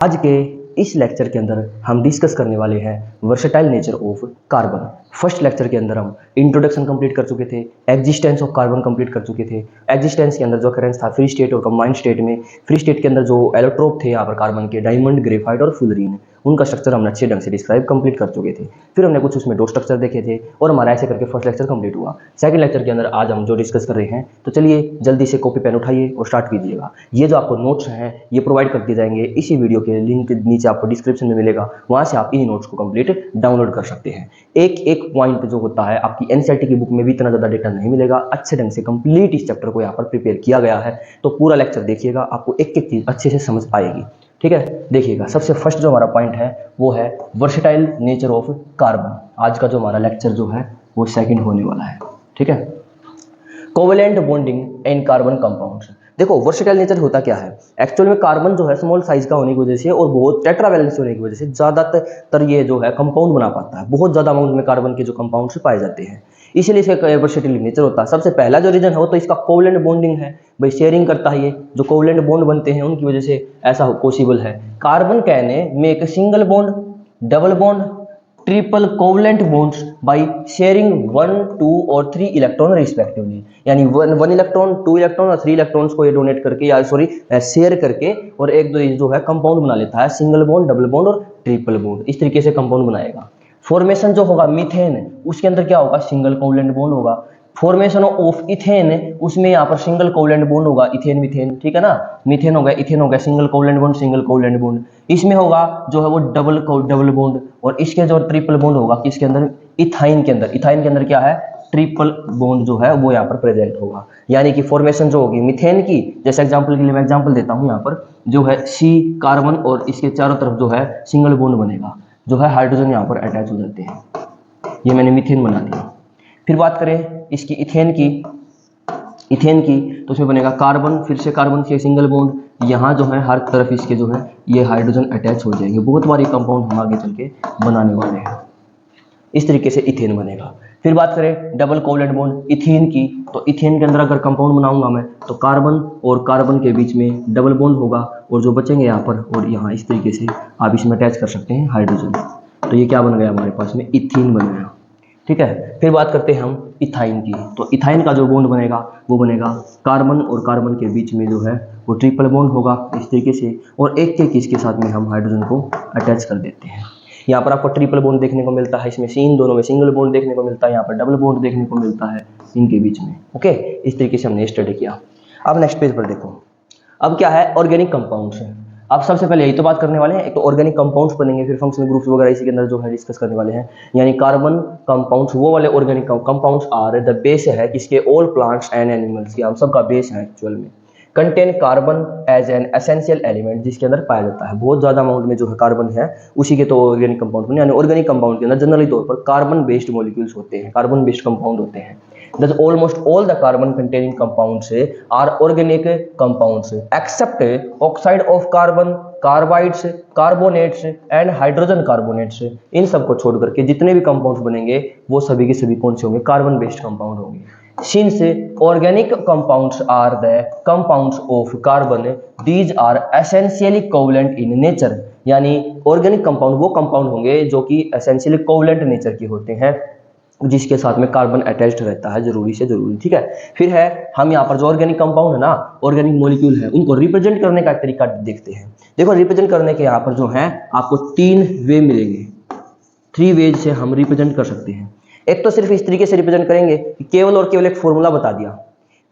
आज के इस लेक्चर के अंदर हम डिस्कस करने वाले हैं versatile nature of carbon. First lecture के अंदर हम इंट्रोडक्शन कंप्लीट कर चुके थे, एग्जिस्टेंस ऑफ कार्बन कंप्लीट कर चुके थे। एग्जिस्टेंस के अंदर जो अकरेंस था फ्री स्टेट और कंबाइंड स्टेट में, फ्री स्टेट के अंदर जो एलोट्रोप थे यहाँ पर कार्बन के, डायमंड, ग्रेफाइट और फुलरीन, उनका स्ट्रक्चर हमने अच्छे ढंग से डिस्क्राइब कंप्लीट कर चुके थे। फिर हमने कुछ उसमें दो स्ट्रक्चर देखे थे और हमारा ऐसे करके फर्स्ट लेक्चर कंप्लीट हुआ। सेकंड लेक्चर के अंदर आज हम जो डिस्कस कर रहे हैं, तो चलिए जल्दी से कॉपी पेन उठाइए और स्टार्ट कीजिएगा। ये जो आपको नोट्स हैं ये प्रोवाइड कर दिए जाएंगे, इसी वीडियो के लिंक नीचे आपको डिस्क्रिप्शन में मिलेगा, वहां से आप इन नोट्स को कंप्लीट डाउनलोड कर सकते हैं। एक एक पॉइंट जो होता है आपकी एनसीईआरटी की बुक में भी इतना ज़्यादा डेटा नहीं मिलेगा, अच्छे ढंग से कंप्लीट इस चैप्टर को यहाँ पर प्रिपेयर किया गया है। तो पूरा लेक्चर देखिएगा, आपको एक एक चीज़ अच्छे से समझ आएगी। ठीक है, देखिएगा सबसे फर्स्ट जो हमारा पॉइंट है वो है वर्सेटाइल नेचर ऑफ कार्बन। आज का जो हमारा लेक्चर जो है वो सेकंड होने वाला है। ठीक है, covalent bonding in carbon compounds. देखो वर्सेटाइल नेचर होता क्या है, एक्चुअल में कार्बन जो है स्मॉल साइज का होने की वजह से और बहुत टेट्रावैलेंस होने की वजह से ज़्यादातर ये जो है कंपाउंड बना पाता है। बहुत ज़्यादा अमाउंट में कार्बन के जो कंपाउंड्स पाए जाते हैं, इसीलिए इसका वर्सेटाइल नेचर होता है। सबसे पहला जो रीजन है वो तो इसका कोवेलेंट बॉन्डिंग है, भाई शेयरिंग करता है। ये जो कोवेलेंट बॉन्ड बनते हैं उनकी वजह से ऐसा पॉसिबल है। Carbon can make single bond, double bond, triple covalent bonds by sharing 1, 2 और 3 इलेक्ट्रॉन रिस्पेक्टिवली। यानी 1 इलेक्ट्रॉन, 2 इलेक्ट्रॉन और 3 इलेक्ट्रॉन्स को ये डोनेट करके या शेयर करके और एक दो जो है कंपाउंड बना लेता है, सिंगल बॉन्ड, डबल बॉन्ड और ट्रिपल बॉन्ड। इस तरीके से कंपाउंड बनाएगा। फॉर्मेशन जो होगा मीथेन, उसके अंदर क्या होगा, सिंगल कोवेलेंट बॉन्ड होगा। फॉर्मेशन ऑफ इथेन, उसमें यहाँ पर सिंगल कोवेलेंट बॉन्ड होगा, इथेन मीथेन। ठीक है ना, मीथेन हो गया, इथेन हो गया, single covalent bond, single covalent bond. इसमें होगा जो है वो डबल बॉन्ड, और इसके जो ट्रिपल बॉन्ड होगा किसके अंदर, इथाइन के अंदर। इथाइन के अंदर क्या है, ट्रिपल बॉन्ड जो है वो यहाँ पर प्रेजेंट होगा। यानी कि फॉर्मेशन जो होगी मीथेन की, जैसे एग्जांपल के लिए मैं एग्जांपल देता हूँ, यहाँ पर जो है सी कार्बन और इसके चारों तरफ जो है सिंगल बॉन्ड बनेगा, जो है हाइड्रोजन यहाँ पर अटैच हो जाते हैं। ये मैंने मीथेन बना दिया। फिर बात करें इसकी इथेन की, तो उसमें बनेगा कार्बन, फिर से कार्बन से सिंगल बॉन्ड, यहाँ जो है हर तरफ इसके जो है ये हाइड्रोजन अटैच हो जाएंगे। बहुत बार ये कंपाउंड हम आगे चल के बनाने वाले हैं। इस तरीके से इथेन बनेगा। फिर बात करें डबल कोवेलेंट बॉन्ड इथेन की, तो इथेन के अंदर अगर कंपाउंड बनाऊंगा मैं, तो कार्बन और कार्बन के बीच में डबल बॉन्ड होगा और जो बचेंगे यहाँ पर और यहाँ, इस तरीके से आप इसमें अटैच कर सकते हैं हाइड्रोजन। तो ये क्या बन गया हमारे पास में, इथीन बन गया। ठीक है, फिर बात करते हैं हम इथाइन की, तो इथाइन का जो बॉन्ड बनेगा वो बनेगा कार्बन और कार्बन के बीच में जो है वो ट्रिपल बॉन्ड होगा इस तरीके से, और एक एक इसके साथ में हम हाइड्रोजन को अटैच कर देते हैं। यहाँ पर आपको ट्रिपल बॉन्ड देखने को मिलता है, इसमें इन दोनों में सिंगल बॉन्ड देखने को मिलता है, यहाँ पर डबल बॉन्ड देखने को मिलता है इनके बीच में। ओके, इस तरीके से हमने स्टडी किया। अब नेक्स्ट पेज पर देखो, अब क्या है, ऑर्गेनिक कंपाउंड्स है। अब सबसे पहले यही तो बात करने वाले हैं, एक तो ऑर्गेनिक कंपाउंड्स बनेंगे, फिर फंक्शनल ग्रुप्स वगैरह इसी के अंदर जो है डिस्कस करने वाले हैं। यानी कार्बन कंपाउंड्स वो वाले organic compounds are the base है किसके, ऑल प्लांट्स एंड एनिमल्स की, हम सबका बेस है एक्चुअल में। Contain carbon as an essential element, जिसके अंदर पाया जाता है बहुत ज्यादा अमाउंट में जो है कार्बन है, उसी के तो ऑर्गेनिक कंपाउंड बने। यानी ऑर्गेनिक कंपाउंड के अंदर जनरली तौर पर कार्बन बेस्ड मॉलिक्यूल्स होते हैं, कार्बन बेस्ड कंपाउंड होते हैं। Thus almost all the carbon containing compounds are organic compounds except oxide of carbon, carbides, carbonates and hydrogen carbonates. इन सबको छोड़ करके जितने भी कंपाउंड्स बनेंगे वो सभी के सभी कौन से होंगे, कार्बन बेस्ड कंपाउंड होंगे। Since organic compounds are the compounds of carbon, these are essentially covalent in nature। यानी ऑर्गेनिक कंपाउंड वो कंपाउंड होंगे जो कि एसेंशियली कोवेलेंट नेचर के होते हैं, जिसके साथ में कार्बन अटैच्ड रहता है जरूरी से जरूरी। ठीक है, फिर है हम यहाँ पर जो ऑर्गेनिक कंपाउंड है ना, ऑर्गेनिक मॉलिक्यूल है, उनको रिप्रेजेंट करने का तरीका देखते हैं। देखो रिप्रेजेंट करने के यहाँ पर जो है आपको 3 वे मिलेंगे, 3 वेज से हम रिप्रेजेंट कर सकते हैं। एक तो सिर्फ इस तरीके से रिप्रेजेंट करेंगे कि केवल और केवल एक फॉर्मूला बता दिया,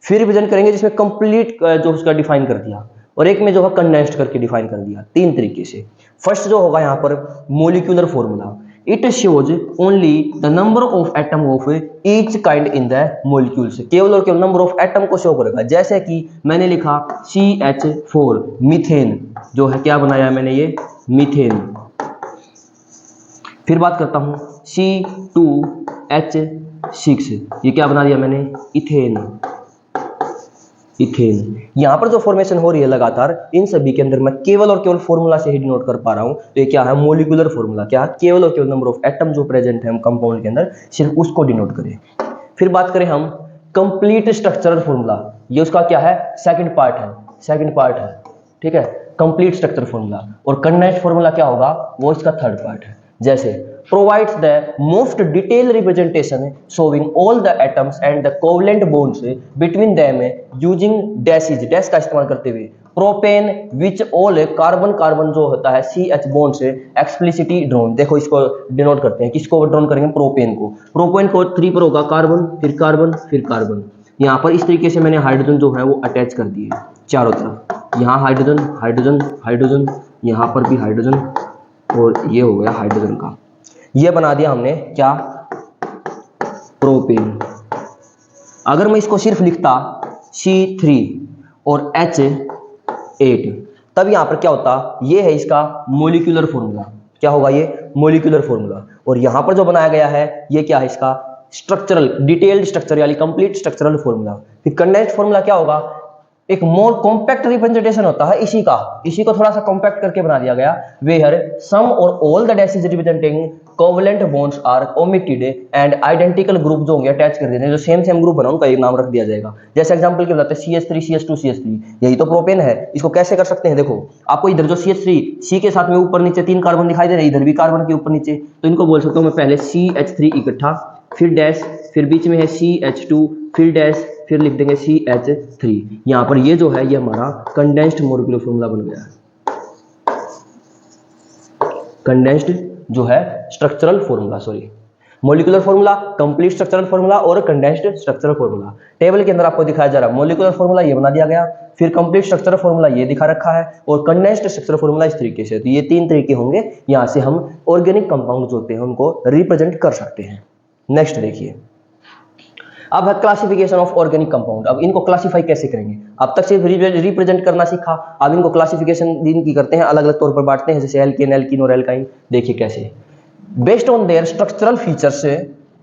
फिर रिप्रेजेंट करेंगे जिसमें कंप्लीट जो उसका डिफाइन कर दिया, और एक में जो है कंडेंस्ड करके डिफाइन कर दिया। 3 तरीके से। फर्स्ट जो होगा यहाँ पर molecular formula, it shows only the number of atom of each kind in the molecules. केवल और केवल नंबर ऑफ एटम को शो करेगा। जैसे कि मैंने लिखा CH4 मीथेन, जो है क्या बनाया मैंने, ये मीथेन। फिर बात करता हूं C2H6, ये क्या बना दिया मैंने, इथेन। इथेन यहाँ पर जो फॉर्मेशन हो रही है लगातार, इन सभी के अंदर मैं केवल और केवल फॉर्मूला से ही डिनोट कर पा रहा हूँ। तो ये क्या है, मोलिकुलर फॉर्मूला। क्या, केवल और केवल नंबर ऑफ एटम जो प्रेजेंट है कंपाउंड के अंदर, सिर्फ उसको डिनोट करें। फिर बात करें हम कंप्लीट स्ट्रक्चरल फॉर्मूला, ये उसका क्या है, सेकंड पार्ट है। ठीक है, कंप्लीट स्ट्रक्चर फॉर्मूला, और कंडेंस्ड फॉर्मूला क्या होगा, वो इसका थर्ड पार्ट है। जैसे provides the most detailed representation showing all the atoms and the covalent bonds between them using dashes, dash का इस्तेमाल करते हुए, propane which all carbon carbon जो होता है CH बॉन्ड से एक्सप्लिसिटली ड्रॉन। देखो इसको डिनोट करते हैं, किसको ड्रॉन करेंगे, प्रोपेन को। प्रोपेन को 3 पर होगा कार्बन, फिर कार्बन, फिर कार्बन। यहाँ पर इस तरीके से मैंने हाइड्रोजन जो है वो अटैच कर दिए चारों तरफ। यहाँ हाइड्रोजन हाइड्रोजन हाइड्रोजन, यहाँ पर भी हाइड्रोजन, और ये हो गया हाइड्रोजन का, ये बना दिया हमने क्या, प्रोपेन। अगर मैं इसको सिर्फ लिखता C3 और H8, तब यहां पर क्या होता, ये है इसका मोलिकुलर फॉर्मूला। क्या होगा ये, मोलिकुलर फॉर्मूला। और यहां पर जो बनाया गया है ये क्या है, इसका स्ट्रक्चरल डिटेल्ड स्ट्रक्चर यानी कंप्लीट स्ट्रक्चरल फॉर्मूला। फिर कंडेंस्ड फॉर्मूला क्या होगा, एक मोर कॉम्पैक्ट रिप्रेजेंटेशन होता है इसी को थोड़ा सा कॉम्पैक्ट करके बना दिया गया। वेयर सम और all the dashes representing covalent bonds are omitted and identical group जो होंगे अटैच कर देते हैं, जो सेम ग्रुप बना उनका एक नाम रख दिया जाएगा। जैसे एग्जांपल के बताते हैं CH3 CH2 CH3, यही तो प्रोपेन है। इसको कैसे कर सकते हैं, देखो आपको इधर जो CH3 C के साथ में ऊपर नीचे 3 कार्बन दिखाई दे रहे हैं, इधर भी कार्बन के ऊपर नीचे, तो इनको बोल सकता हूं मैं पहले CH3 इकट्ठा, फिर डैश, फिर बीच में है CH2, फिर डैश, फिर लिख देंगे CH3। यहां पर ये जो है ये हमारा कंडेंस्ड मोलिकुलर फॉर्मूला बन गया है, कंडेंस्ड जो है structural formula, sorry molecular formula, complete structural formula और कंडेंस्ड स्ट्रक्चरल फॉर्मूला। टेबल के अंदर आपको दिखाया जा रहा है मोलिकुलर फॉर्मूला ये बना दिया गया, फिर कंप्लीट स्ट्रक्चरल फॉर्मूला ये दिखा रखा है, और कंडेंस्ड स्ट्रक्चरल फॉर्मूला इस तरीके से। तो ये 3 तरीके होंगे, यहां से हम ऑर्गेनिक कंपाउंड जो होते हैं उनको रिप्रेजेंट कर सकते हैं। नेक्स्ट देखिए, अब है क्लासिफिकेशन ऑफ ऑर्गेनिक कंपाउंड। अब इनको क्लासिफाई कैसे करेंगे, अब तक सिर्फ रिप्रेजेंट करना सीखा, अब इनको क्लासिफिकेशन दिन की करते हैं, अलग अलग तौर पर बांटते हैं, जैसे एल्केन, एल्कीन और एल्काइन। देखिए कैसे, based on their structural features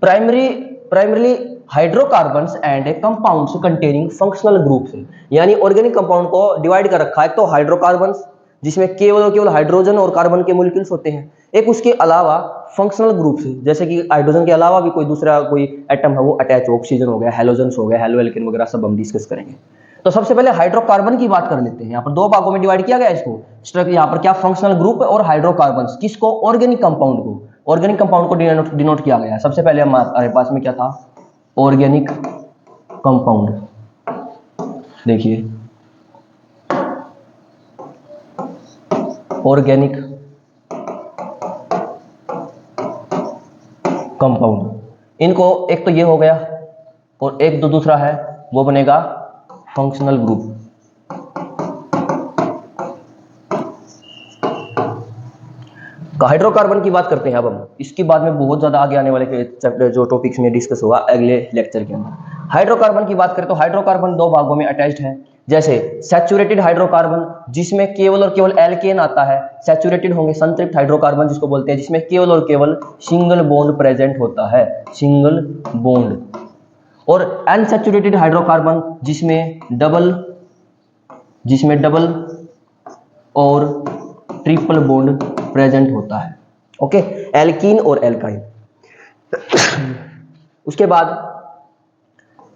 primarily hydrocarbons and compounds containing functional groups, यानी ऑर्गेनिक कंपाउंड को डिवाइड कर रखा है। तो हाइड्रोकार्बन्स जिसमें केवल हाइड्रोजन और कार्बन के मॉलिक्यूल्स होते हैं, एक उसके अलावा फंक्शनल ग्रुप्स जैसे कि हाइड्रोजन के अलावा भी कोई दूसरा कोई एटम है वो अटैच, ऑक्सीजन हो गया, हेलोजन्स हो गया, हेलो एल्केन वगैरह सब हम डिस्कस करेंगे। तो सबसे पहले हाइड्रोकार्बन की बात कर लेते हैं। यहाँ पर 2 भागों में डिवाइड किया गया इसको, यहाँ पर क्या फंक्शनल ग्रुप और हाइड्रोकार्बन्स, किसको, ऑर्गेनिक कंपाउंड को। ऑर्गेनिक कंपाउंड को डिनोट किया गया है। सबसे पहले हमारे पास में क्या था, ऑर्गेनिक कंपाउंड। देखिए ऑर्गेनिक कंपाउंड, इनको एक तो ये हो गया और एक तो दूसरा है वो बनेगा फंक्शनल ग्रुप। हाइड्रोकार्बन की बात करते हैं अब हम, इसके बाद में बहुत ज्यादा आगे आने वाले चैप्टर जो टॉपिक्स में डिस्कस होगा अगले लेक्चर के अंदर। हाइड्रोकार्बन की बात करें तो हाइड्रोकार्बन 2 भागों में अटैच्ड है। जैसे सैचुरेटेड हाइड्रोकार्बन जिसमें केवल और केवल एल्केन आता है, सैचुरेटेड होंगे संतृप्त हाइड्रोकार्बन जिसको बोलते हैं, जिसमें केवल और केवल सिंगल बॉन्ड प्रेजेंट होता है, सिंगल बॉन्ड। और अनसैचुरेटेड हाइड्रोकार्बन जिसमें डबल और ट्रिपल बॉन्ड प्रेजेंट होता है। ओके, एल्कीन और एल्काइन। उसके बाद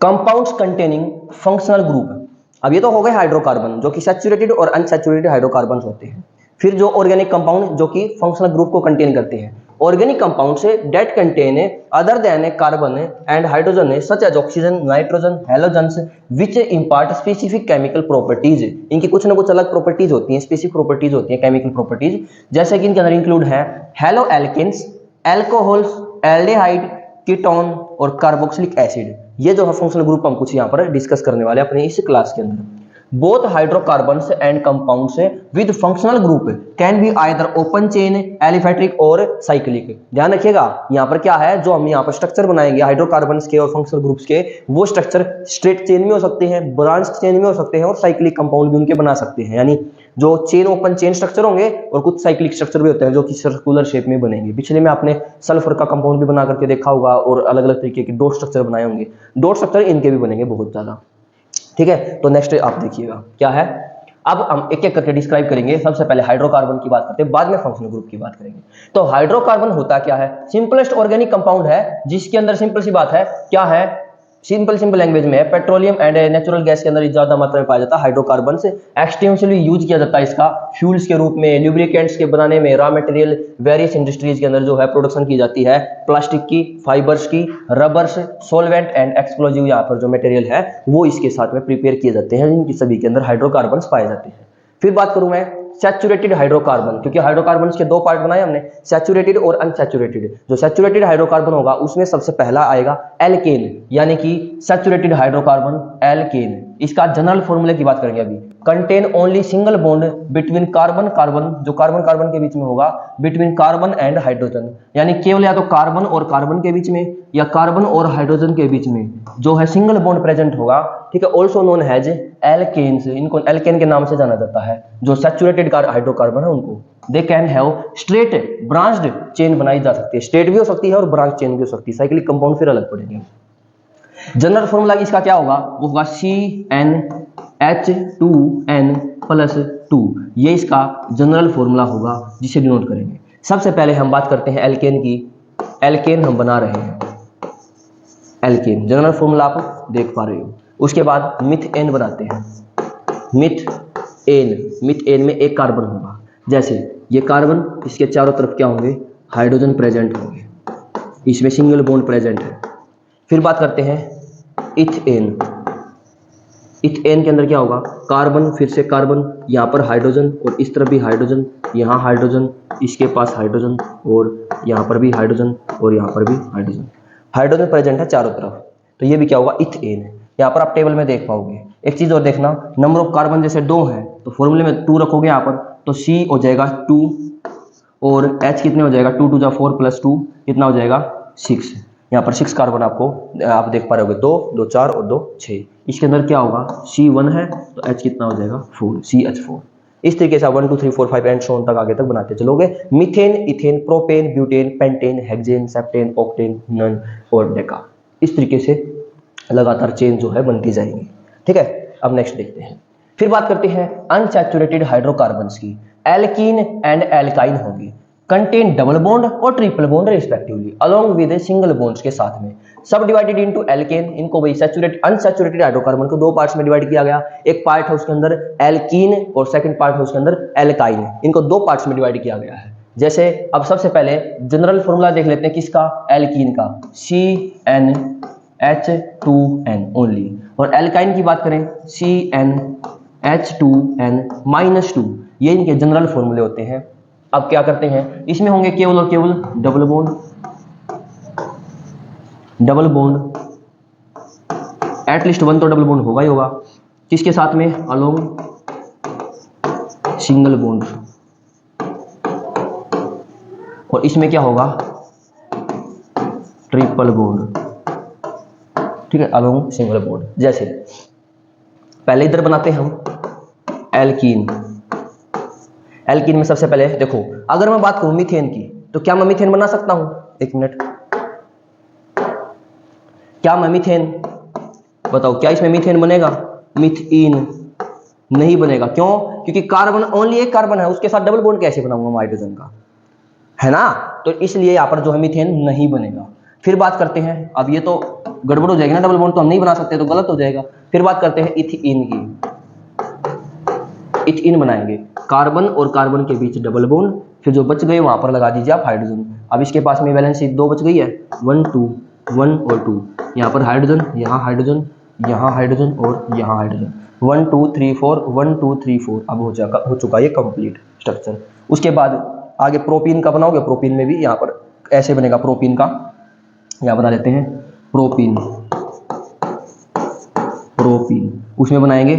कंपाउंड्स कंटेनिंग फंक्शनल ग्रुप। अब ये तो हो गए हाइड्रोकार्बन जो कि सैचुरेटेड और अनसैचुरेटेड हाइड्रोकार्बन होते हैं। फिर जो ऑर्गेनिक कंपाउंड जो कि फंक्शनल ग्रुप को कंटेन करते हैं। ऑर्गेनिक कंपाउंड से that contain other than carbon and hydrogen such as oxygen, nitrogen, halogens which impart specific chemical properties. इनकी कुछ ना कुछ अलग प्रॉपर्टीज होती हैं, स्पेसिफिक प्रॉपर्टीज होती हैं, केमिकल प्रॉपर्टीज, जैसे कि इनके अंदर इंक्लूड है haloalkanes, alcohols, aldehyde, ketone और कार्बोक्सिलिक एसिड। ये जो है फंक्शनल ग्रुप हम कुछ यहाँ पर डिस्कस करने वाले अपने इस क्लास के अंदर। Both hydrocarbons and compounds with functional group can be either open chain, aliphatic और साइक्लिक। ध्यान रखिएगा यहाँ पर क्या है, जो हम यहाँ पर स्ट्रक्चर बनाएंगे हाइड्रोकार्बन्स के और फंक्शनल ग्रुप्स के, वो स्ट्रक्चर स्ट्रेट चेन में हो सकते हैं, ब्रांच चेन में हो सकते हैं और साइक्लिक कंपाउंड भी उनके बना सकते हैं। यानी जो चेन ओपन चेन स्ट्रक्चर होंगे और कुछ साइक्लिक स्ट्रक्चर भी होते हैं जो कि सर्कुलर शेप में बनेंगे। पिछले में आपने सल्फर का कंपाउंड भी बना करके देखा होगा और अलग अलग तरीके के डॉट स्ट्रक्चर बनाए होंगे। डॉट स्ट्रक्चर इनके भी बनेंगे बहुत ज्यादा। ठीक है, तो नेक्स्ट आप देखिएगा क्या है। अब हम एक एक करके डिस्क्राइब करेंगे। सबसे पहले हाइड्रोकार्बन की बात करते हैं, बाद में फंक्शनल ग्रुप की बात करेंगे। तो हाइड्रोकार्बन होता क्या है, सिंपलेस्ट ऑर्गेनिक कंपाउंड है जिसके अंदर सिंपल सी बात है क्या है, सिंपल लैंग्वेज में है, पेट्रोलियम एंड नेचुरल गैस के अंदर ज्यादा मात्रा में पाया जाता है हाइड्रोकार्बन से। एक्सटेंसिवली यूज किया जाता है इसका फ्यूल्स के रूप में, ल्यूब्रिकेंट्स के बनाने में, रॉ मटेरियल वेरियस इंडस्ट्रीज के अंदर जो है प्रोडक्शन की जाती है, प्लास्टिक की, फाइबर्स की, रबर्स, सोलवेंट एंड एक्सप्लोजिव यहाँ पर जो मटेरियल है वो इसके साथ में प्रिपेयर किए जाते हैं, इनकी सभी के अंदर हाइड्रोकार्बन पाए जाते हैं। फिर बात करूं मैं सैचुरेटेड हाइड्रोकार्बन, क्योंकि हाइड्रोकार्बन के दो पार्ट बनाए हमने, सैचुरेटेड और अनसैचुरेटेड। जो सैचुरेटेड हाइड्रोकार्बन होगा उसमें सबसे पहला आएगा एल्केन, यानी कि सैचुरेटेड हाइड्रोकार्बन एल्केन। इसका जनरल फॉर्मूले की बात करेंगे अभी। Contain only single bond between carbon carbon, जो कार्बन कार्बन के बीच में होगा, बिटवीन कार्बन एंड हाइड्रोजन, यानी केवल या तो कार्बन और कार्बन के बीच में या कार्बन और हाइड्रोजन के बीच में जो है सिंगल बॉन्ड प्रेजेंट होगा, ठीक है, ऑल्सो नोन एज एल्केन्स। इनको एल्केन के नाम से जाना जाता है। जो सैचुरेटेड हाइड्रोकार्बन है उनको they can have straight branched chain बनाई जा सकती है, स्ट्रेट भी हो सकती है और ब्रांच चेन भी हो सकती है, साइक्लिक कंपाउंड फिर अलग पड़ेंगे। जनरल फॉर्मूला इसका क्या होगा, वो होगा CnH2n+2, ये इसका जनरल फॉर्मूला होगा जिसे डिनोट करेंगे। सबसे पहले हम बात करते हैं एल्केन की। एल्केन हम बना रहे हैं, एल्केन जनरल फॉर्मूला आप देख पा रहे हो। उसके बाद मिथेन बनाते हैं, मिथेन में एक कार्बन होगा, जैसे ये कार्बन, इसके चारों तरफ क्या होंगे, हाइड्रोजन प्रेजेंट होंगे, इसमें सिंगल बॉन्ड प्रेजेंट है। फिर बात करते हैं इथेन। इथेन के अंदर क्या होगा, कार्बन, फिर से कार्बन, यहाँ पर हाइड्रोजन और इस तरफ भी हाइड्रोजन, यहाँ हाइड्रोजन, इसके पास हाइड्रोजन और यहाँ पर भी हाइड्रोजन और यहाँ पर भी हाइड्रोजन, हाइड्रोजन प्रेजेंट है चारों तरफ। तो ये भी क्या होगा, इथेन। यहाँ पर आप टेबल में देख पाओगे। एक चीज और देखना, नंबर ऑफ कार्बन जैसे 2 है तो फॉर्मूले में 2 रखोगे यहाँ पर, तो C हो जाएगा 2 और H कितने हो जाएगा, 2 2 जा 4 + 2 कितना हो जाएगा 6। यहाँ पर 6 कार्बन आपको आप देख पा रहे होगे, 2 2 4 और 2 6। इसके अंदर क्या होगा, C1 है तो H कितना हो जाएगा 4, CH4। इस तरीके से 1 2 3 4 5 एंड सो ऑन तक आगे तक बनाते चलोगे। Methane, ethane, propane, butane, pentane, hexane, heptane, octane, non और डेका। इस तरीके से लगातार चेन जो है बनती जाएगी, ठीक है। अब नेक्स्ट देखते हैं। फिर बात करते हैं अनसैचुरेटेड हाइड्रोकार्बन्स की। एल्कीन एंड एल्काइन होगी, कंटेन डबल बॉन्ड और triple bond respectively along with single bonds के साथ में। सब डिवाइडेड इनटू एल्केन। इनको वही सैचुरेटेड अनसैचुरेटेड हाइड्रोकार्बन को 2 पार्ट्स में डिवाइड किया गया। एक पार्ट है उसके अंदर एल्कीन और सेकंड पार्ट है उसके अंदर एल्काइन। इनको 2 पार्ट्स में डिवाइड किया गया है। जैसे अब सबसे पहले जनरल फॉर्मूला देख लेते हैं किसका, एल्कीन का, CnH2n ओनली। और एल्काइन की बात करें CnH2n-2। ये इनके जनरल फॉर्मूले होते हैं। अब क्या करते हैं, इसमें होंगे केवल और केवल डबल बॉन्ड, एटलीस्ट 1 तो डबल बॉन्ड होगा ही होगा। किसके साथ में, अलोंग सिंगल बॉन्ड। और इसमें क्या होगा, ट्रिपल बॉन्ड, ठीक है, अलोंग सिंगल बॉन्ड। जैसे पहले इधर बनाते हैं हम एल्कीन। एल्कीन में सबसे पहले देखो, अगर मैं बात करूं मीथेन की, तो क्या मैं मीथेन बना सकता हूं, एक मिनट, क्या मैं मीथेन, बताओ क्या इसमें मीथेन बनेगा, मिथीन नहीं बनेगा। क्यों, क्योंकि कार्बन ओनली एक कार्बन है, उसके साथ डबल बॉन्ड कैसे बनाऊंगा हाइड्रोजन का, है ना, तो इसलिए यहां पर जो है मीथेन नहीं बनेगा। फिर बात करते हैं, अब ये तो गड़बड़ हो जाएगी ना, डबल बॉन्ड तो हम नहीं बना सकते, तो गलत हो जाएगा। फिर बात करते हैं इथीन की। इथीन बनाएंगे, कार्बन और कार्बन के बीच डबल बॉन्ड, फिर जो बच गए वहां पर लगा दीजिए आप हाइड्रोजन। अब इसके पास में वैलेंसी 2 बच गई है, 1 2 1 और 2, यहाँ पर हाइड्रोजन, यहाँ हाइड्रोजन, यहाँ हाइड्रोजन और यहाँ हाइड्रोजन, 1 2 3 4 1 2 3 4। अब हो चुका ये कंप्लीट स्ट्रक्चर। उसके बाद आगे प्रोपीन का बनाओगे, प्रोपीन में भी यहाँ पर ऐसे बनेगा, प्रोपीन का यहाँ बना लेते हैं प्रोपीन, उसमें बनाएंगे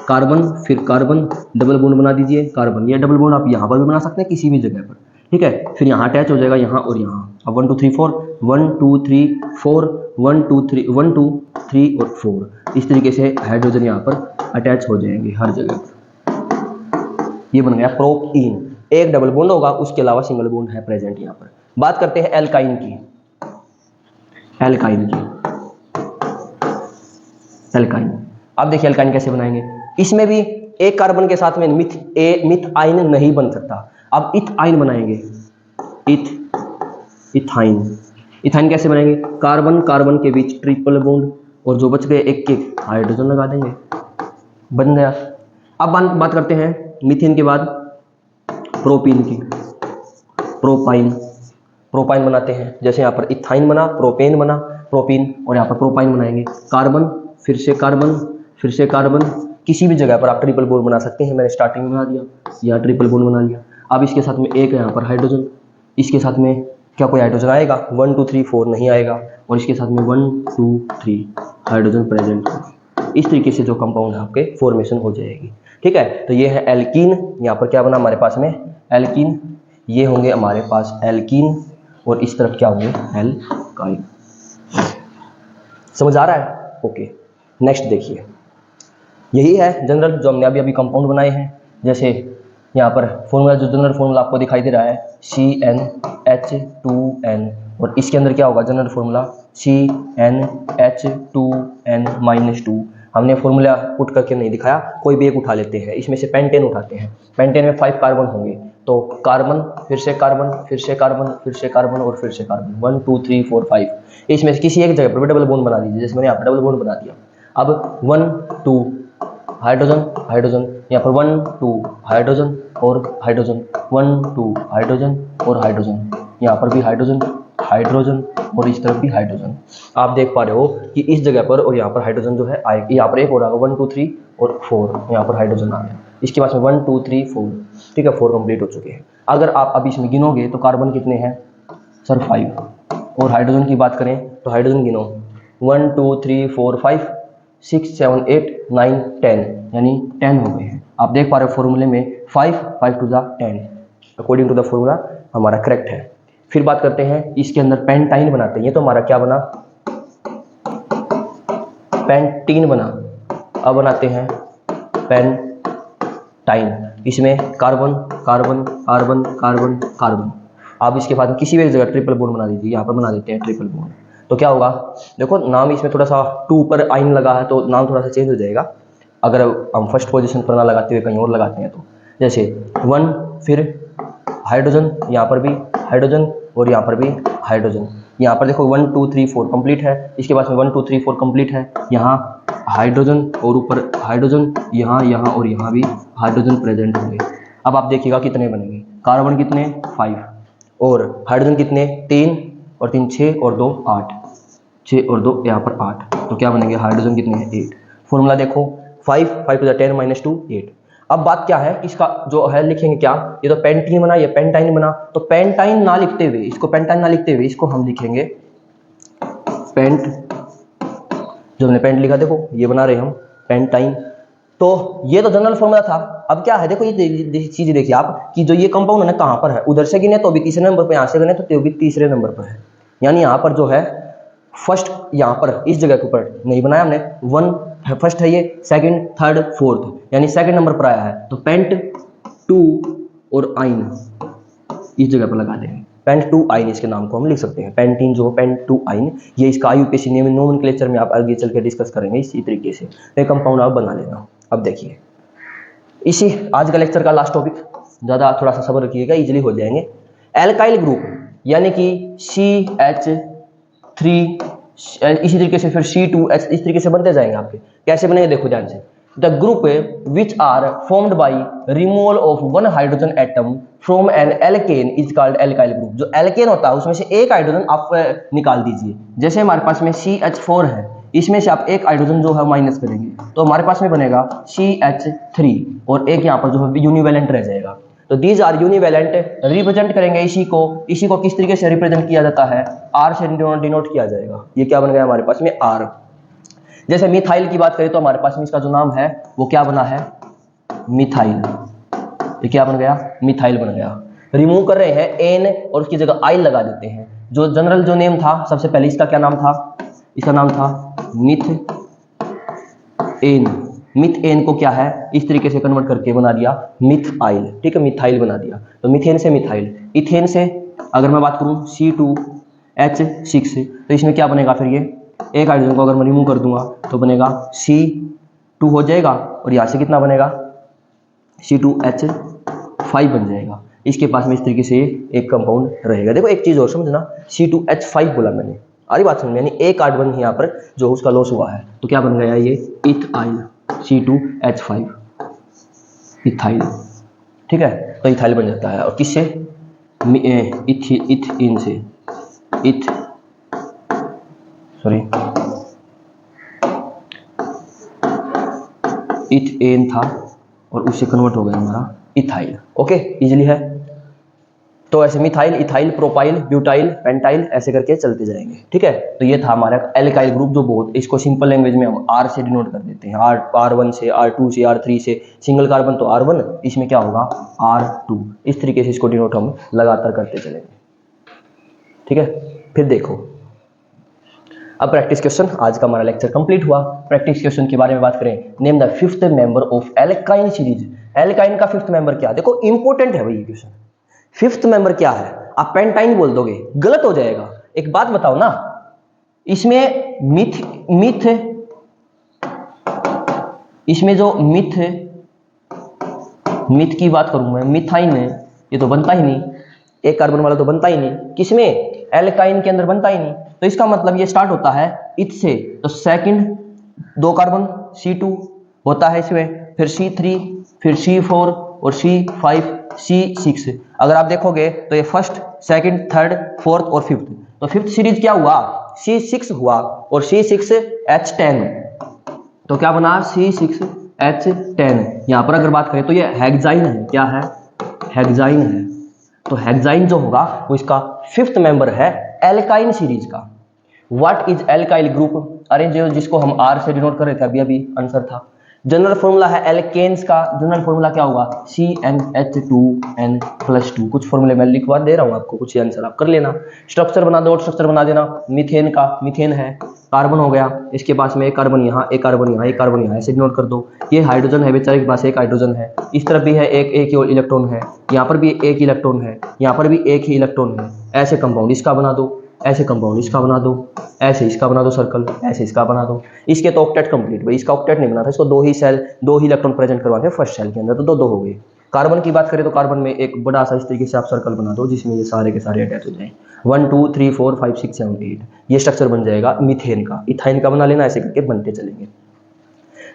कार्बन, फिर कार्बन डबल बॉन्ड बना दीजिए, कार्बन, ये डबल बॉन्ड आप यहाँ पर भी बना सकते हैं किसी भी जगह पर, ठीक है। फिर यहाँ अटैच हो जाएगा, यहाँ और यहाँ। अब 1 2 3 4 1 2 3 4 1 2 3 1 2 3 और 4, इस तरीके से हाइड्रोजन यहाँ पर अटैच हो जाएंगे हर जगह पर। ये बन गया प्रोपीन, एक डबल बॉन्ड होगा, उसके अलावा सिंगल बॉन्ड है प्रेजेंट यहाँ पर। बात करते हैं एल्काइन की। एल्काइन, अब देखिए एल्काइन कैसे बनाएंगे। इसमें भी एक कार्बन के साथ में मिथाइन नहीं बन सकता। अब इथाइन बनाएंगे, इथाइन कैसे बनाएंगे, कार्बन कार्बन के बीच ट्रिपल बॉन्ड, और जो बच गए एक एक हाइड्रोजन लगा देंगे, बन गया। अब बात करते हैं मीथेन के बाद प्रोपीन की। प्रोपाइन बनाते हैं, जैसे यहाँ पर इथाइन बना, प्रोपेन बना, प्रोपीन, और यहाँ पर प्रोपाइन बनाएंगे। कार्बन, फिर से कार्बन, फिर से कार्बन, किसी भी जगह पर आप ट्रिपल बॉन्ड बना सकते हैं। मैंने स्टार्टिंग में बना दिया, यहाँ ट्रिपल बॉन्ड बना लिया। अब इसके साथ में एक यहाँ पर हाइड्रोजन, इसके साथ में क्या कोई हाइड्रोजन आएगा? 1 2 3 4 नहीं आएगा, और इसके साथ में 1 2 3 हाइड्रोजन प्रेजेंट। इस तरीके से जो कंपाउंड आपके फॉर्मेशन हो जाएगी। ठीक है, तो ये है एल्कीन। यहाँ पर क्या बना हमारे पास में? एल्कीन। ये होंगे हमारे पास एल्कीन, और इस तरफ क्या होंगे? एल्काइन। समझ आ रहा है? ओके, नेक्स्ट देखिए, यही है जनरल जो हमने अभी कंपाउंड बनाए हैं। जैसे यहाँ पर फॉर्मूला, जो जनरल फॉर्मूला आपको दिखाई दे रहा है CnH2n, और इसके अंदर क्या होगा? General formula CnH2n-2। हमने फॉर्मूला पुट करके नहीं दिखाया, कोई भी एक उठा लेते हैं। इसमें से पेंटेन उठाते हैं। पेंटेन में 5 कार्बन होंगे, तो कार्बन, फिर से कार्बन, फिर से कार्बन, फिर से कार्बन, और फिर से कार्बन। 1 2 3 4 5। इसमें से किसी एक जगह पर डबल बॉन्ड बना दीजिए, जैसे मैंने यहाँ पर डबल बॉन्ड बना दिया। अब 1 2 हाइड्रोजन, हाइड्रोजन, यहाँ पर 1 2 हाइड्रोजन और हाइड्रोजन, 1 2 हाइड्रोजन और हाइड्रोजन, यहाँ पर भी हाइड्रोजन, हाइड्रोजन, और इस तरफ भी हाइड्रोजन। आप देख पा रहे हो कि इस जगह पर और यहाँ पर हाइड्रोजन जो है आएगी। यहाँ पर एक और आएगा 1 2 3 और 4, यहाँ पर हाइड्रोजन आ गया। इसके बाद में 1 2 3 4, ठीक है, 4 कंप्लीट हो चुके हैं। अगर आप अभी इसमें गिनोगे तो कार्बन कितने हैं सर? 5। और हाइड्रोजन की बात करें तो हाइड्रोजन गिनो, 1 2 3 4 5 6 7 8 9 10, यानी 10 हो गए हैं। आप देख पा रहे हो फॉर्मूले में 5 5 to the 10, according to the formula हमारा करेक्ट है। फिर बात करते हैं इसके अंदर पेंटाइन बनाते हैं। ये तो हमारा क्या बना? पेंटीन बना। अब बनाते हैं पेंटाइन। इसमें carbon, carbon, carbon, carbon, carbon. आप इसके बाद किसी भी जगह ट्रिपल बॉन्ड बना दीजिए। यहाँ पर बना देते हैं ट्रिपल बॉन्ड, तो क्या होगा? देखो नाम इसमें थोड़ा सा 2 पर आइन लगा है, तो नाम थोड़ा सा चेंज हो जाएगा। अगर हम फर्स्ट पोजीशन पर ना लगाते हुए कहीं और लगाते हैं तो, जैसे 1, फिर हाइड्रोजन, यहाँ पर भी हाइड्रोजन, और यहाँ पर भी हाइड्रोजन। यहाँ पर देखो 1 2 3 4 कंप्लीट है। इसके बाद में 1 2 3 4 कंप्लीट है। यहाँ हाइड्रोजन और ऊपर हाइड्रोजन, यहाँ, यहाँ और यहाँ भी हाइड्रोजन प्रेजेंट होंगे। अब आप देखिएगा कितने बनेंगे। कार्बन कितने? 5, और हाइड्रोजन कितने? 3 और 3 6 और 2 8, 6 और 2 यहाँ पर 8, तो क्या बनेंगे? हाइड्रोजन कितने हैं? 8। फॉर्मूला देखो 5 5 टू द 10 - 2 8। अब बात क्या है, इसका जो है लिखेंगे क्या? ये तो पेंटीन बना, ये पेंटाइन बना, तो पेंटाइन ना लिखते हुए इसको, पेंटाइन ना लिखते हुए इसको हम लिखेंगे पेंट। जो हमने पेंट लिखा देखो, ये बना रहे हम पेंटाइन। तो ये तो जनरल फॉर्मूला था। अब क्या है देखो, ये चीज देखिए आप कि जो ये कंपाउंड है ना कहाँ पर है? उधर से गिने तो भी तीसरे नंबर पर, यहाँ से गिने तो भी तीसरे नंबर पर है। यानी यहाँ पर जो है फर्स्ट, यहाँ पर इस जगह के ऊपर नहीं बनाया हमने। 1 फर्स्ट है, ये सेकंड, थर्ड, फोर्थ, यानी सेकंड नंबर पर आया है। तो पेंट 2 और आइन इस जगह पर लगा देंगे। पेंट 2 आइन इसके नाम को हम लिख सकते हैं। पेंटीन जो पेंट 2 आइन, ये इसका IUPAC नोमेनक्लेचर में आप आगे चल के डिस्कस करेंगे इसी तरीके से। ये कंपाउंड आप बना लेना। अब देखिए, इसी आज का लेक्चर का लास्ट टॉपिक, ज़्यादा थोड़ा सा सब्र रखिएगा, इजीली हो जाएंगे। एल्काइल ग्रुप यानी कि CH3, इसी तरीके से फिर C2H, इस तरीके से बनते जाएंगे आपके। कैसे बनेंगे देखो ध्यान से। The group which are formed by removal of 1 hydrogen atom from an alkane is called alkyl group. जो एल्केन होता है उसमें से एक हाइड्रोजन आप निकाल दीजिए। जैसे हमारे पास में CH4 है, इसमें से आप एक हाइड्रोजन जो है माइनस करेंगे, तो हमारे पास में बनेगा CH3, और एक यहाँ पर जो है यूनिवैलेंट रह जाएगा। तो दीज आर यूनिवैलेंट, रिप्रेजेंट करेंगे इसी को किस तरीके से रिप्रेजेंट किया जाता है? R से डिनोट किया जाएगा। ये क्या बन गया हमारे पास में? R। जैसे मिथाइल की बात करें तो हमारे पास में इसका जो नाम है वो क्या बना है? मिथाइल। ये क्या बन गया? मिथाइल बन गया। रिमूव कर रहे हैं N और उसकी जगह I लगा देते हैं। जो जनरल जो नेम था सबसे पहले, इसका क्या नाम था? इसका नाम था मिथेन। मिथेन को क्या है इस तरीके से कन्वर्ट करके बना दिया मिथाइल। ठीक है, मिथाइल बना दिया। तो मिथेन से मिथाइल। इथेन से अगर मैं बात करूं C2H6, तो इसमें क्या बनेगा फिर? ये एक हाइड्रोजन को अगर मैं रिमूव कर दूंगा तो बनेगा C2 हो जाएगा, और यहाँ से कितना बनेगा? C2H5 बन जाएगा। इसके पास में इस तरीके से एक कंपाउंड रहेगा। देखो एक चीज और समझना, C2H5 बोला मैंने, आ रही बात समझ में, यानी एक कार्बन यहाँ पर जो उसका लॉस हुआ है, तो क्या बन गया ये इथाइल C2H5 इथाइल, ठीक है। तो इथाइल बन जाता है, और किससे, इथीन से, इथेन था और उससे कन्वर्ट हो गया हमारा इथाइल। ओके, इजीली है। तो ऐसे methyl, ethyl, propyl, butyl, pentyl ऐसे करके चलते जाएंगे, ठीक है। तो ये था हमारा एल्काइल ग्रुप, जो बहुत, इसको सिंपल लैंग्वेज में हम R से डिनोट कर देते हैं, R1 से, R2 से, R3 से, सिंगल कार्बन तो R1, इसमें क्या होगा R2, इस तरीके से इसको डिनोट हम लगातार करते चलेंगे, ठीक है। फिर देखो, अब प्रैक्टिस क्वेश्चन, आज का हमारा लेक्चर कंप्लीट हुआ। प्रैक्टिस क्वेश्चन के बारे में बात करें, name the fifth member of alkyne series. Alkyne का फिफ्थ मेंबर क्या, देखो इंपॉर्टेंट है भाई ये क्वेश्चन। फिफ्थ मेंबर क्या है, आप पेंटाइन बोल दोगे गलत हो जाएगा। एक बात बताओ ना, इसमें मिथ इसमें जो मिथ की बात करूं मैं, मिथाइन है, ये तो बनता ही नहीं, एक कार्बन वाला तो बनता ही नहीं, किसमें, एल्काइन के अंदर बनता ही नहीं। तो इसका मतलब ये स्टार्ट होता है इथ से, तो सेकंड 2 कार्बन C2 होता है इसमें, फिर C3, फिर C4 और C5, C6। अगर आप देखोगे तो ये फर्स्ट, सेकंड, थर्ड, फोर्थ और फिफ्थ, तो फिफ्थ सीरीज क्या हुआ, C6 हुआ, और C6H10, तो क्या बना C6H10। यहां पर अगर बात करें तो ये हेक्साइन है, क्या है, हेक्साइन है। तो हेक्साइन जो होगा वो इसका फिफ्थ मेंबर है एल्काइन सीरीज का। व्हाट इज एल्काइल ग्रुप, अरे जो जिसको हम R से डिनोट कर रहे थे, अभी आंसर था। जनरल फॉर्मूला है एल्केन्स का, जनरल फॉर्मूला क्या होगा, CnH2n+2। कुछ फॉर्मूले मैं लिखवा दे रहा हूं आपको, कुछ आंसर आप कर लेना। स्ट्रक्चर बना दो, स्ट्रक्चर बना देना। मीथेन का, मीथेन है, कार्बन हो गया, इसके पास में एक कार्बन यहाँ, एक कार्बन यहाँ, एक कार्बन यहाँ, ऐसे डिनोट कर दो। ये हाइड्रोजन है, बेचारे के पास एक हाइड्रोजन है, इस तरफ भी है एक ही इलेक्ट्रॉन है, यहाँ पर भी एक ही इलेक्ट्रॉन है, यहाँ पर भी एक ही इलेक्ट्रॉन है। ऐसे कंपाउंड इसका बना दो, ऐसे कंपाउंड इसका बना दो, ऐसे इसका बना दो सर्कल, ऐसे इसका बना दो। इसके तो ऑक्टेट कंप्लीट, भाई इसका ऑक्टेट नहीं बना था, इसको 2 ही सेल, 2 ही इलेक्ट्रॉन प्रेजेंट करवाते हैं फर्स्ट सेल के अंदर, तो 2 हो गए। कार्बन की बात करें तो कार्बन में एक बड़ा सा इस तरीके से आप सर्कल बना दो जिसमें ये सारे के सारे अटैच हो जाएं, 1 2 3 4 5 6 7 8, ये स्ट्रक्चर बन जाएगा मीथेन का। इथाइन का बना लेना, ऐसे करके बनते चलेंगे।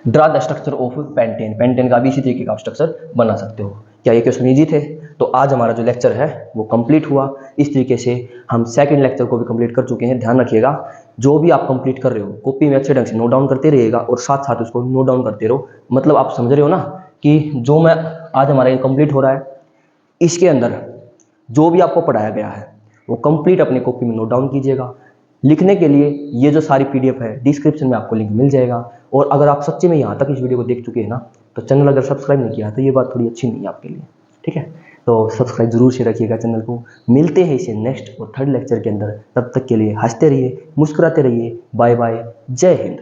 Draw the structure of pentane, pentane का भी इसी तरीके का स्ट्रक्चर बना सकते हो। क्या ये क्वेश्चन इजी थे? तो आज हमारा जो लेक्चर है वो कंप्लीट हुआ। इस तरीके से हम सेकंड लेक्चर को भी कंप्लीट कर चुके हैं। ध्यान रखिएगा, जो भी आप कंप्लीट कर रहे हो कॉपी में अच्छे ढंग से नोट डाउन करते रहिएगा और साथ साथ उसको नोट डाउन करते रहो। मतलब आप समझ रहे हो ना कि जो मैं आज हमारा कंप्लीट हो रहा है, इसके अंदर जो भी आपको पढ़ाया गया है वो कंप्लीट अपनी कॉपी में नोट डाउन कीजिएगा। लिखने के लिए ये जो सारी PDF है डिस्क्रिप्शन में आपको लिंक मिल जाएगा। और अगर आप सच्चे में यहाँ तक इस वीडियो को देख चुके हैं ना, तो चैनल अगर सब्सक्राइब नहीं किया तो ये बात थोड़ी अच्छी नहीं है आपके लिए, ठीक है। तो सब्सक्राइब जरूर से रखिएगा चैनल को। मिलते हैं इसे नेक्स्ट और थर्ड लेक्चर के अंदर। तब तक के लिए हंसते रहिए, मुस्कुराते रहिए। बाय बाय, जय हिंद।